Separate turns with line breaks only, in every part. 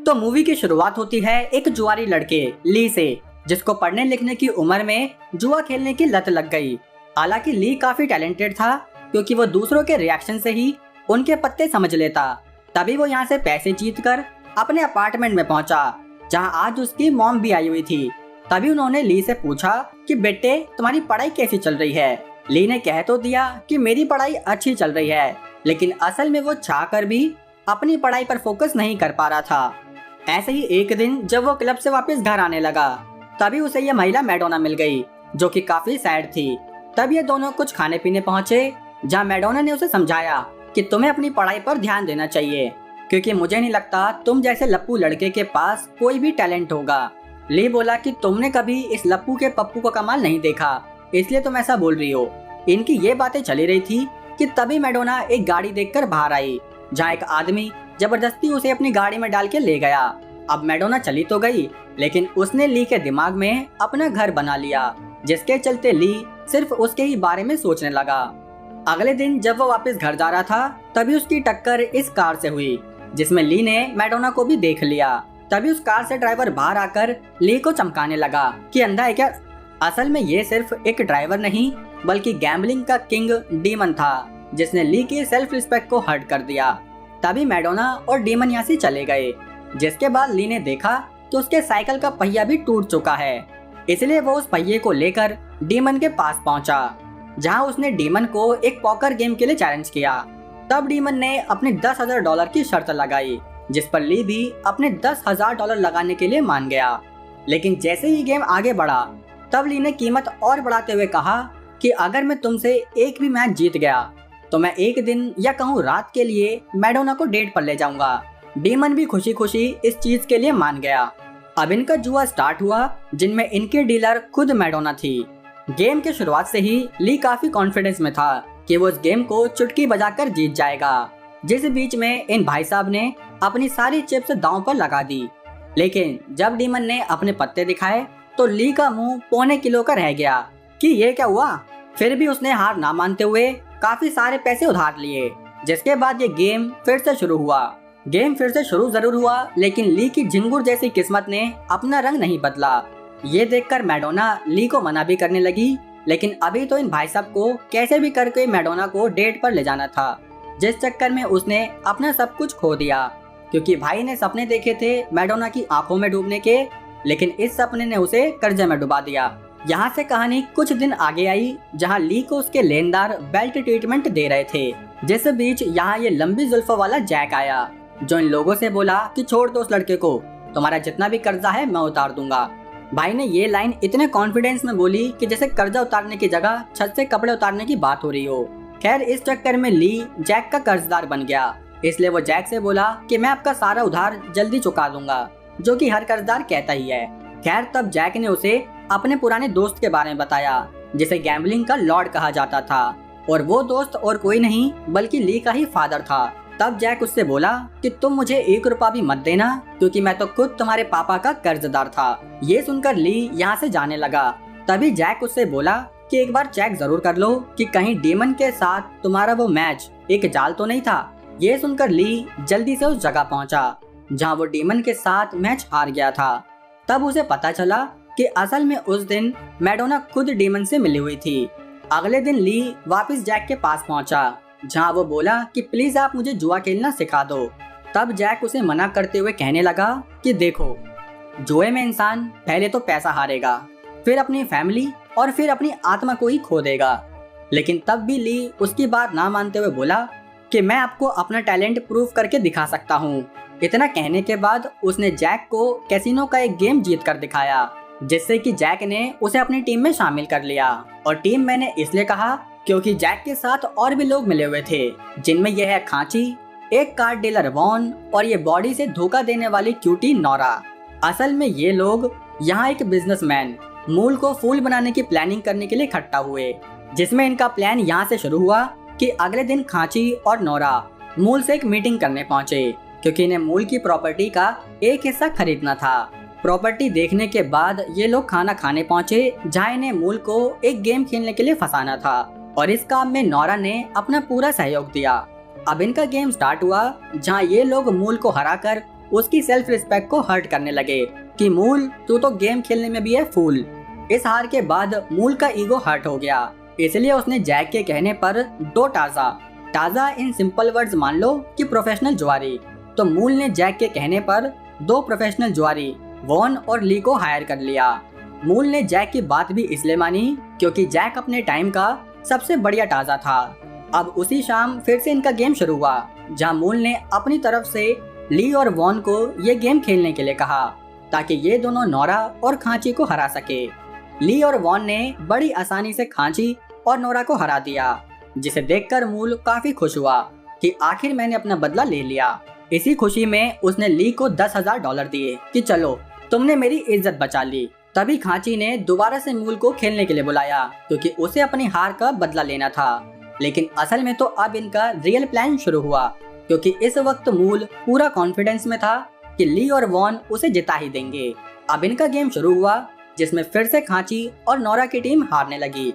तो मूवी की शुरुआत होती है एक जुआरी लड़के ली से, जिसको पढ़ने लिखने की उम्र में जुआ खेलने की लत लग गई। हालांकि ली काफी टैलेंटेड था, क्योंकि वो दूसरों के रिएक्शन से ही उनके पत्ते समझ लेता। तभी वो यहाँ से पैसे जीतकर अपने अपार्टमेंट में पहुंचा, जहां आज उसकी मॉम भी आई हुई थी। तभी उन्होंने ली से पूछा कि बेटे, तुम्हारी पढ़ाई कैसी चल रही है। ली ने कह तो दिया कि मेरी पढ़ाई अच्छी चल रही है, लेकिन असल में वो चाहकर भी अपनी पढ़ाई पर फोकस नहीं कर पा रहा था। ऐसे ही एक दिन जब वो क्लब से वापस घर आने लगा, तभी उसे ये महिला मैडोना मिल गई, जो कि काफी सैड थी। तब ये दोनों कुछ खाने पीने पहुंचे, जहां मैडोना ने उसे समझाया कि तुम्हें अपनी पढ़ाई पर ध्यान देना चाहिए, क्योंकि मुझे नहीं लगता तुम जैसे लप्पू लड़के के पास कोई भी टैलेंट होगा। ली बोला कि तुमने कभी इस लप्पू के पप्पू का कमाल नहीं देखा, इसलिए तुम ऐसा बोल रही हो। इनकी ये बातें चली रही थी कि तभी मैडोना एक गाड़ी देखकर बाहर आई, जहाँ एक आदमी जबरदस्ती उसे अपनी गाड़ी में डाल के ले गया। अब मैडोना चली तो गई, लेकिन उसने ली के दिमाग में अपना घर बना लिया, जिसके चलते ली सिर्फ उसके ही बारे में सोचने लगा। अगले दिन जब वो वापस घर जा रहा था, तभी उसकी टक्कर इस कार से हुई, जिसमें ली ने मैडोना को भी देख लिया। तभी उस कार से ड्राइवर बाहर आकर ली को चमकाने लगा कि अंधा है क्या। असल में ये सिर्फ एक ड्राइवर नहीं, बल्कि गैम्बलिंग का किंग डीमन था, जिसने ली की सेल्फ रिस्पेक्ट को हर्ट कर दिया। तभी मैडोना और डीमन यहाँ से चले गए, जिसके बाद ली ने देखा तो उसके साइकिल का पहिया भी टूट चुका है। इसलिए वो उस पहिए को लेकर डीमन के पास पहुंचा, जहां उसने डीमन को एक पॉकर गेम के लिए चैलेंज किया। तब डीमन ने अपने $10,000 की शर्त लगाई, जिस पर ली भी अपने $10,000 लगाने के लिए मान गया। लेकिन जैसे ही गेम आगे बढ़ा, तब ली ने कीमत और बढ़ाते हुए कहा कि अगर मैं तुमसे एक भी मैच जीत गया तो मैं एक दिन या कहूँ रात के लिए मैडोना को डेट पर ले जाऊंगा। डीमन भी खुशी खुशी इस चीज के लिए मान गया। अब इनका जुआ स्टार्ट हुआ, जिनमें इनके डीलर खुद मैडोना थी। गेम के शुरुआत से ही ली काफी कॉन्फिडेंस में था कि वो इस गेम को चुटकी बजाकर जीत जाएगा। जिस बीच में इन भाई साहब ने अपनी सारी चिप्स दांव पर लगा दी, लेकिन जब डीमन ने अपने पत्ते दिखाए तो ली का मुंह पौने किलो का रह गया कि ये क्या हुआ। फिर भी उसने हार ना मानते हुए काफी सारे पैसे उधार लिए, जिसके बाद ये गेम फिर से शुरू हुआ। गेम फिर से शुरू जरूर हुआ, लेकिन ली की झिंगुर जैसी किस्मत ने अपना रंग नहीं बदला। ये देखकर मैडोना ली को मना भी करने लगी, लेकिन अभी तो इन भाई साहब को कैसे भी करके मैडोना को डेट पर ले जाना था, जिस चक्कर में उसने अपना सब कुछ खो दिया। क्योंकि भाई ने सपने देखे थे मैडोना की आंखों में डूबने के, लेकिन इस सपने ने उसे कर्जे में डुबा दिया। यहाँ से कहानी कुछ दिन आगे आई, जहाँ ली को उसके लेनदार बेल्ट ट्रीटमेंट दे रहे थे। जिस बीच यहाँ ये लंबी जुल्फों वाला जैक आया, जो इन लोगों से बोला कि छोड़ दो उस लड़के को, तुम्हारा जितना भी कर्जा है मैं उतार दूंगा। भाई ने ये लाइन इतने कॉन्फिडेंस में बोली कि जैसे कर्जा उतारने की जगह छत से कपड़े उतारने की बात हो रही हो। खैर, इस चक्कर में ली जैक का कर्जदार बन गया, इसलिए वो जैक से बोला कि मैं आपका सारा उधार जल्दी चुका दूंगा, जो कि हर कर्जदार कहता ही है। खैर, तब जैक ने उसे अपने पुराने दोस्त के बारे में बताया, जिसे गैम्बलिंग का लॉर्ड कहा जाता था, और वो दोस्त और कोई नहीं बल्कि ली का ही फादर था। तब जैक उससे बोला कि तुम मुझे 1 रुपया भी मत देना, क्योंकि मैं तो खुद तुम्हारे पापा का कर्जदार था। ये सुनकर ली यहाँ से जाने लगा। तभी जैक उससे बोला कि एक बार चेक जरूर कर लो कि कहीं डीमन के साथ तुम्हारा वो मैच एक जाल तो नहीं था। ये सुनकर ली जल्दी से उस जगह पहुंचा जहां वो डीमन के साथ मैच हार गया था। तब उसे पता चला कि असल में उस दिन मैडोना खुद डीमन से मिली हुई थी। अगले दिन ली वापस जैक के पास पहुंचा, जहां वो बोला कि प्लीज आप मुझे जुआ खेलना सिखा दो। तब जैक उसे मना करते हुए कहने लगा कि देखो, जुए में इंसान पहले तो पैसा हारेगा, फिर अपनी फैमिली और फिर अपनी आत्मा को ही खो देगा। लेकिन तब भी ली उसकी बात ना मानते हुए बोला कि मैं आपको अपना टैलेंट प्रूव करके दिखा सकता हूँ। इतना कहने के बाद उसने जैक को कैसीनो का एक गेम जीत कर दिखाया, जिससे कि जैक ने उसे अपनी टीम में शामिल कर लिया। और टीम मैंने इसलिए कहा क्योंकि जैक के साथ और भी लोग मिले हुए थे, जिनमें यह है खांची, एक कार डीलर वॉन और ये बॉडी से धोखा देने वाली क्यूटी नोरा। असल में ये लोग यहाँ एक बिजनेसमैन मूल को फूल बनाने की प्लानिंग करने के लिए इकट्ठा हुए, जिसमें इनका प्लान यहाँ से शुरू हुआ कि अगले दिन खांची और नोरा मूल से एक मीटिंग करने पहुंचे, क्योंकि इन्हें मूल की प्रॉपर्टी का एक हिस्सा खरीदना था। प्रॉपर्टी देखने के बाद ये लोग खाना खाने पहुंचे, जहां इन्हें मूल को एक गेम खेलने के लिए फंसाना था, और इस काम में नोरा ने अपना पूरा सहयोग दिया। अब इनका गेम स्टार्ट हुआ, जहां ये लोग मूल को हराकर उसकी सेल्फ रिस्पेक्ट को हर्ट करने लगे कि मूल तू तो गेम खेलने में भी है फूल। इस हार के बाद मूल का ईगो हर्ट हो गया, इसलिए उसने जैक के कहने पर 2 ताज़ा इन सिंपल वर्ड्स मान लो कि प्रोफेशनल जुआरी। तो मूल ने जैक के कहने पर 2 प्रोफेशनल जुआरी वॉन और ली को हायर कर लिया। मूल ने जैक की बात भी इसलिए मानी क्योंकि जैक अपने टाइम का सबसे बढ़िया ताज़ा था। अब उसी शाम फिर से इनका गेम शुरू हुआ, जहां मूल ने अपनी तरफ से ली और वॉन को ये गेम खेलने के लिए कहा ताकि ये दोनों नोरा और खांची को हरा सके। ली और वॉन ने बड़ी आसानी से खांची और नोरा को हरा दिया, जिसे देखकर मूल काफी खुश हुआ कि आखिर मैंने अपना बदला ले लिया। इसी खुशी में उसने ली को $10,000 दिए कि चलो तुमने मेरी इज्जत बचा ली। तभी खांची ने दोबारा से मूल को खेलने के लिए बुलाया क्योंकि उसे अपनी हार का बदला लेना था। लेकिन असल में तो अब इनका रियल प्लान शुरू हुआ क्योंकि इस वक्त मूल पूरा कॉन्फिडेंस में था कि ली और वॉन उसे जिता ही देंगे। अब इनका गेम शुरू हुआ जिसमें फिर से खांची और नोरा की टीम हारने लगी।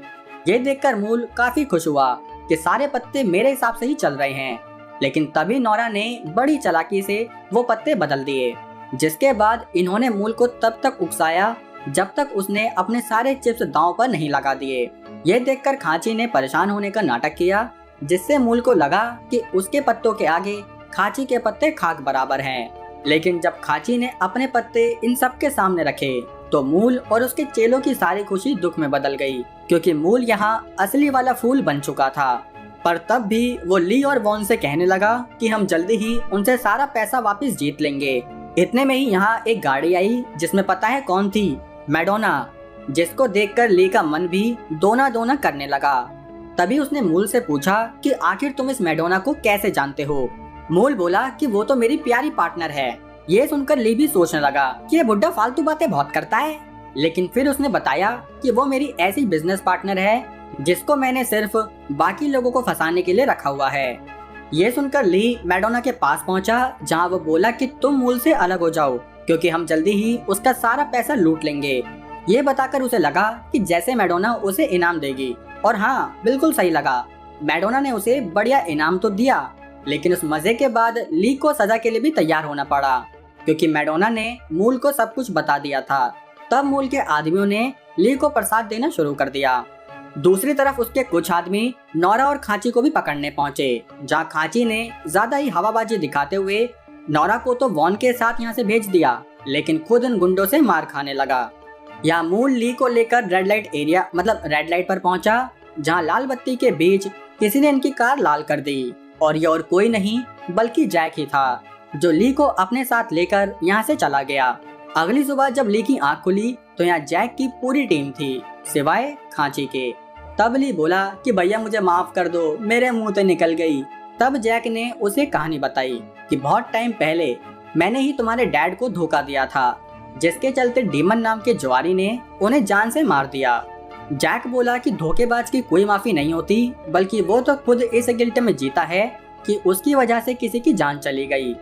ये देखकर मूल काफी खुश हुआ कि सारे पत्ते मेरे हिसाब से ही चल रहे हैं। लेकिन तभी नोरा ने बड़ी चालाकी से वो पत्ते बदल दिए, जिसके बाद इन्होंने मूल को तब तक उकसाया जब तक उसने अपने सारे चिप्स दांव पर नहीं लगा दिए। ये देखकर खांची ने परेशान होने का नाटक किया, जिससे मूल को लगा कि उसके पत्तों के आगे खांची के पत्ते खाक बराबर हैं। लेकिन जब खांची ने अपने पत्ते इन सब के सामने रखे तो मूल और उसके चेलों की सारी खुशी दुख में बदल गई क्योंकि मूल यहाँ असली वाला फूल बन चुका था। पर तब भी वो ली और वॉन से कहने लगा कि हम जल्दी ही उनसे सारा पैसा वापस जीत लेंगे। इतने में ही यहाँ एक गाड़ी आई जिसमें पता है कौन थी? मैडोना, जिसको देखकर ली का मन भी दोना दोना करने लगा। तभी उसने मूल से पूछा कि आखिर तुम इस मैडोना को कैसे जानते हो? मूल बोला कि वो तो मेरी प्यारी पार्टनर है। ये सुनकर ली भी सोचने लगा कि ये बुड्ढा फालतू बातें बहुत करता है, लेकिन फिर उसने बताया कि वो मेरी ऐसी बिजनेस पार्टनर है जिसको मैंने सिर्फ बाकी लोगों को फंसाने के लिए रखा हुआ है। ये सुनकर ली मैडोना के पास पहुंचा, जहां वो बोला कि तुम मूल से अलग हो जाओ क्योंकि हम जल्दी ही उसका सारा पैसा लूट लेंगे। ये बताकर उसे लगा कि जैसे मैडोना उसे इनाम देगी, और हाँ बिल्कुल सही लगा। मैडोना ने उसे बढ़िया इनाम तो दिया, लेकिन उस मजे के बाद ली को सजा के लिए भी तैयार होना पड़ा क्योंकि मैडोना ने मूल को सब कुछ बता दिया था। तब मूल के आदमियों ने ली को प्रसाद देना शुरू कर दिया। दूसरी तरफ उसके कुछ आदमी नोरा और खांची को भी पकड़ने पहुंचे, जहां खांची ने ज्यादा ही हवाबाजी दिखाते हुए नोरा को तो वॉन के साथ यहाँ से भेज दिया, लेकिन खुद इन गुंडों से मार खाने लगा। यहाँ मूल ली को लेकर रेड लाइट पर पहुंचा, जहां लाल बत्ती के बीच किसी ने इनकी कार लाल कर दी, और ये और कोई नहीं बल्कि जैक ही था, जो ली को अपने साथ लेकर यहाँ से चला गया। अगली सुबह जब ली की आंख खुली तो यहाँ जैक की पूरी टीम थी सिवाय खांची के। तब ली बोला कि भैया मुझे माफ कर दो, मेरे मुंह से निकल गई। तब जैक ने उसे कहानी बताई कि बहुत टाइम पहले मैंने ही तुम्हारे डैड को धोखा दिया था, जिसके चलते डीमन नाम के जुआरी ने उन्हें जान से मार दिया। जैक बोला कि धोखेबाज की कोई माफी नहीं होती, बल्कि वो तो खुद इस गिल्ट में जीता है कि उसकी वजह से किसी की जान चली गई।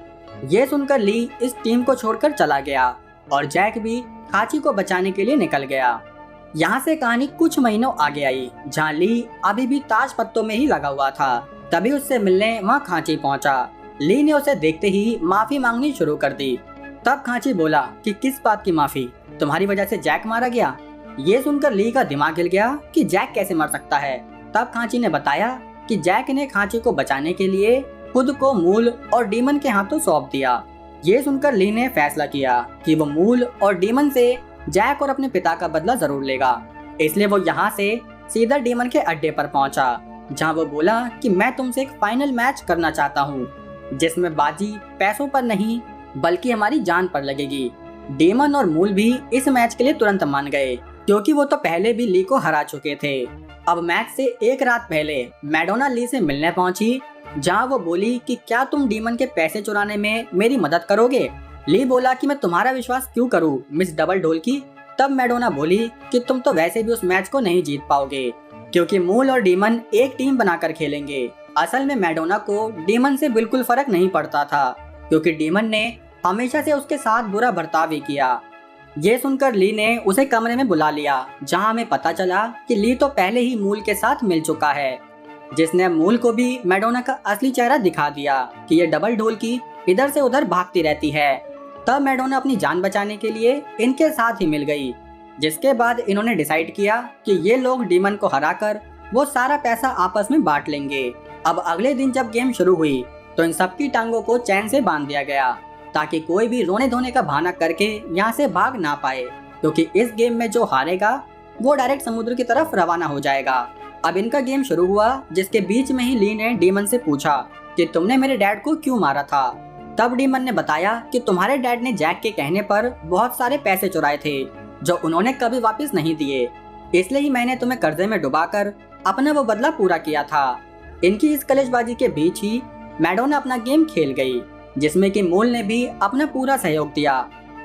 ये सुनकर ली इस टीम को छोड़कर चला गया और जैक भी खांची को बचाने के लिए निकल गया। यहाँ से कहानी कुछ महीनों आगे आई, जहाँ ली अभी भी ताज पत्तों में ही लगा हुआ था। तभी उससे मिलने वहाँ खांची पहुँचा। ली ने उसे देखते ही माफी मांगनी शुरू कर दी। तब खांची बोला कि किस बात की माफी? तुम्हारी वजह से जैक मारा गया। ये सुनकर ली का दिमाग हिल गया कि जैक कैसे मर सकता है। तब खांची ने बताया कि जैक ने खांची को बचाने के लिए खुद को मूल और डीमन के हाथों सौंप दिया। ये सुनकर ली ने फैसला किया कि वो मूल और डीमन से जैक और अपने पिता का बदला जरूर लेगा। इसलिए वो यहाँ से सीधा डीमन के अड्डे पर पहुंचा, जहाँ वो बोला कि मैं तुमसे एक फाइनल मैच करना चाहता हूँ, जिसमें बाजी पैसों पर नहीं बल्कि हमारी जान पर लगेगी। डीमन और मूल भी इस मैच के लिए तुरंत मान गए, क्योंकि वो तो पहले भी ली को हरा चुके थे। अब मैच से एक रात पहले मैडोना ली से मिलने पहुंची, जहां वो बोली कि क्या तुम डीमन के पैसे चुराने में मेरी मदद करोगे? ली बोला कि मैं तुम्हारा विश्वास क्यों करूं, मिस डबल ढोल की। तब मैडोना बोली कि तुम तो वैसे भी उस मैच को नहीं जीत पाओगे, क्योंकि मूल और डीमन एक टीम बनाकर खेलेंगे। असल में मैडोना को डीमन से बिल्कुल फर्क नहीं पड़ता था, क्योंकि डीमन ने हमेशा से उसके साथ बुरा बर्ताव ही किया। ये सुनकर ली ने उसे कमरे में बुला लिया, जहां हमें पता चला कि ली तो पहले ही मूल के साथ मिल चुका है, जिसने मूल को भी मैडोना का असली चेहरा दिखा दिया कि ये डबल ढोल की इधर से उधर भागती रहती है। तब मैडोना अपनी जान बचाने के लिए इनके साथ ही मिल गई, जिसके बाद इन्होंने डिसाइड किया कि ये लोग डीमन को हराकर वो सारा पैसा आपस में बांट लेंगे। अब अगले दिन जब गेम शुरू हुई तो इन सबकी टांगों को चैन से बांध दिया गया ताकि कोई भी रोने धोने का बहाना करके यहाँ से भाग ना पाए, क्योंकि इस गेम में जो हारेगा वो डायरेक्ट समुद्र की तरफ रवाना हो जाएगा। अब इनका गेम शुरू हुआ, जिसके बीच में ही ली ने डीमन से पूछा कि तुमने मेरे डैड को क्यों मारा था। तब डीमन ने बताया कि तुम्हारे डैड ने जैक के कहने पर बहुत सारे पैसे चुराए थे जो उन्होंने कभी वापस नहीं दिए, इसलिए ही मैंने तुम्हें कर्जे में डुबाकर अपना वो बदला पूरा किया था। इनकी इस कलेशबाजी के बीच ही मैडोना अपना गेम खेल गई, जिसमें कि मूल ने भी अपना पूरा सहयोग दिया।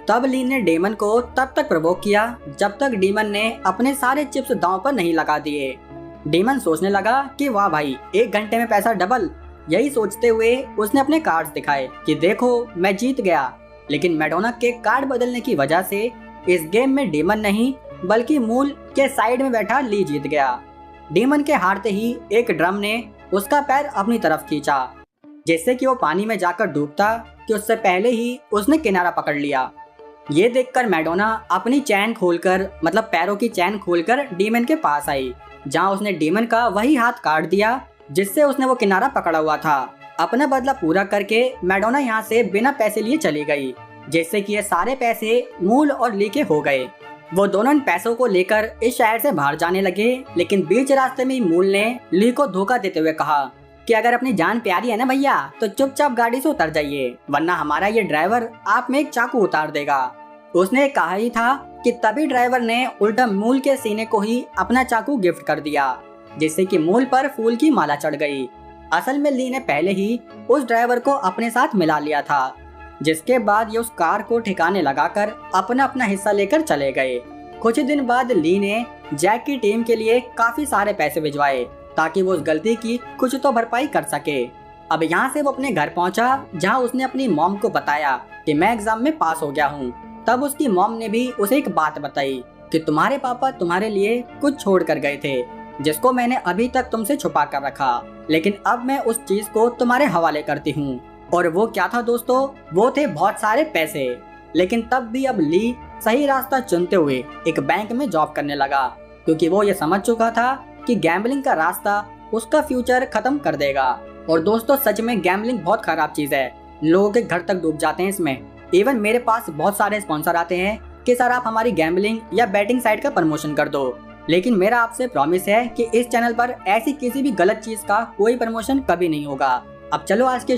तब ली ने डेमन को तब तक प्रवोक किया जब तक डीमन ने अपने सारे चिप्स दांव पर नहीं लगा दिए। डीमन सोचने लगा कि वाह भाई, 1 घंटे में पैसा डबल। यही सोचते हुए उसने अपने कार्ड्स दिखाए कि देखो मैं जीत गया। लेकिन मैडोना के कार्ड बदलने की वजह से इस गेम में डीमन नहीं बल्कि मूल के साइड में बैठा ली जीत गया। डीमन के हारते ही एक ड्रम ने उसका पैर अपनी तरफ खींचा, जिससे कि वो पानी में जाकर डूबता कि उससे पहले ही उसने किनारा पकड़ लिया। ये देखकर मैडोना अपनी चैन खोलकर मतलब पैरों की चैन खोलकर डीमन के पास आई, जहां उसने डीमन का वही हाथ काट दिया जिससे उसने वो किनारा पकड़ा हुआ था। अपना बदला पूरा करके मैडोना यहाँ से बिना पैसे लिए चली गई, जिससे कि ये सारे पैसे मूल और ली के हो गए। वो दोनों इन पैसों को लेकर इस शहर से बाहर जाने लगे, लेकिन बीच रास्ते में मूल ने ली को धोखा देते हुए कहा कि अगर अपनी जान प्यारी है ना भैया तो चुपचाप गाड़ी से उतर जाइए, वरना हमारा ये ड्राइवर आप में एक चाकू उतार देगा। उसने कहा ही था कि तभी ड्राइवर ने उल्टा मूल के सीने को ही अपना चाकू गिफ्ट कर दिया, जिससे कि मूल पर फूल की माला चढ़ गई। असल में ली ने पहले ही उस ड्राइवर को अपने साथ मिला लिया था, जिसके बाद ये उस कार को ठिकाने लगाकर अपना अपना हिस्सा लेकर चले गए। कुछ दिन बाद ली ने जैक की टीम के लिए काफी सारे पैसे भिजवाए ताकि वो उस गलती की कुछ तो भरपाई कर सके। अब यहाँ से वो अपने घर पहुँचा, जहाँ उसने अपनी मॉम को बताया कि मैं एग्जाम में पास हो गया हूँ। तब उसकी मॉम ने भी उसे एक बात बताई कि तुम्हारे पापा तुम्हारे लिए कुछ छोड़ कर गए थे, जिसको मैंने अभी तक तुमसे छुपा कर रखा, लेकिन अब मैं उस चीज को तुम्हारे हवाले करती हूँ। और वो क्या था दोस्तों, वो थे बहुत सारे पैसे। लेकिन तब भी अब ली सही रास्ता चुनते हुए एक बैंक में जॉब करने लगा, क्योंकि वो ये समझ चुका था कि गैम्बलिंग का रास्ता उसका फ्यूचर खत्म कर देगा। और दोस्तों सच में गैम्बलिंग बहुत खराब चीज है, लोगों के घर तक डूब जाते हैं इसमें। इवन मेरे पास बहुत सारे स्पॉन्सर आते हैं कि सर आप हमारी गैम्बलिंग या बैटिंग साइट का प्रमोशन कर दो, लेकिन मेरा आपसे प्रॉमिस है कि इस चैनल पर ऐसी किसी भी गलत चीज का कोई प्रमोशन कभी नहीं होगा। अब चलो आज के